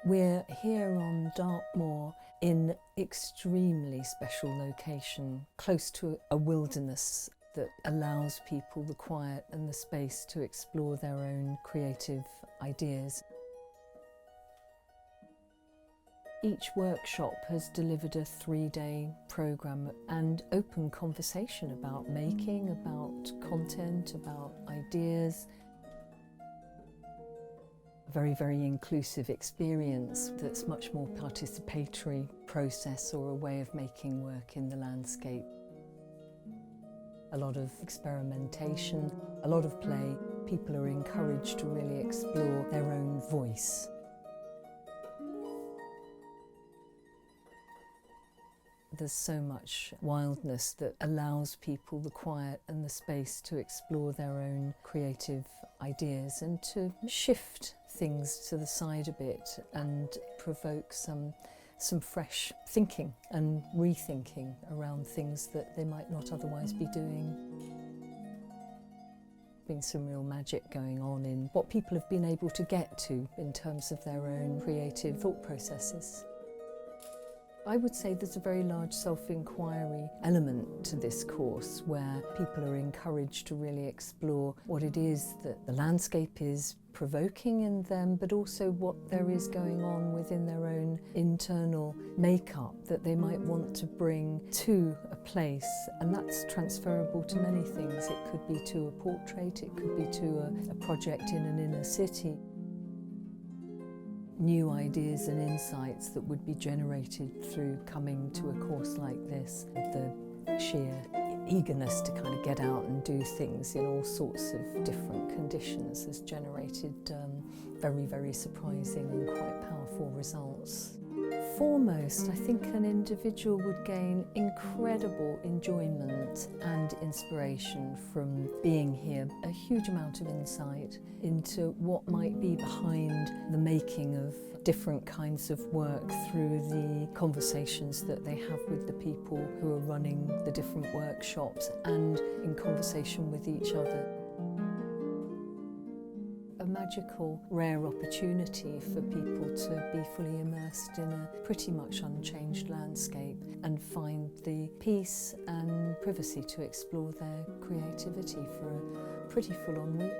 We're here on Dartmoor in extremely special location, close to a wilderness that allows people the quiet and the space to explore their own creative ideas. Each workshop has delivered a 3-day programme and open conversation about making, about content, about ideas. A very, very inclusive experience that's much more participatory process or a way of making work in the landscape. A lot of experimentation, a lot of play. People are encouraged to really explore their own voice. There's so much wildness that allows people the quiet and the space to explore their own creative ideas and to shift things to the side a bit and provoke some fresh thinking and rethinking around things that they might not otherwise be doing. Been some real magic going on in what people have been able to get to in terms of their own creative thought processes. I would say there's a very large self-inquiry element to this course where people are encouraged to really explore what it is that the landscape is provoking in them, but also what there is going on within their own internal makeup that they might want to bring to a place, and that's transferable to many things. It could be to a portrait, it could be to a project in an inner city. New ideas and insights that would be generated through coming to a course like this, with the sheer eagerness to kind of get out and do things in all sorts of different conditions has generated very, very surprising and quite powerful results. Foremost, I think an individual would gain incredible enjoyment and inspiration from being here, a huge amount of insight into what might be behind the making of different kinds of work through the conversations that they have with the people who are running the different workshops and in conversation with each other. A magical, rare opportunity for people to be fully immersed in a pretty much unchanged landscape and find the peace and privacy to explore their creativity for a pretty full-on week.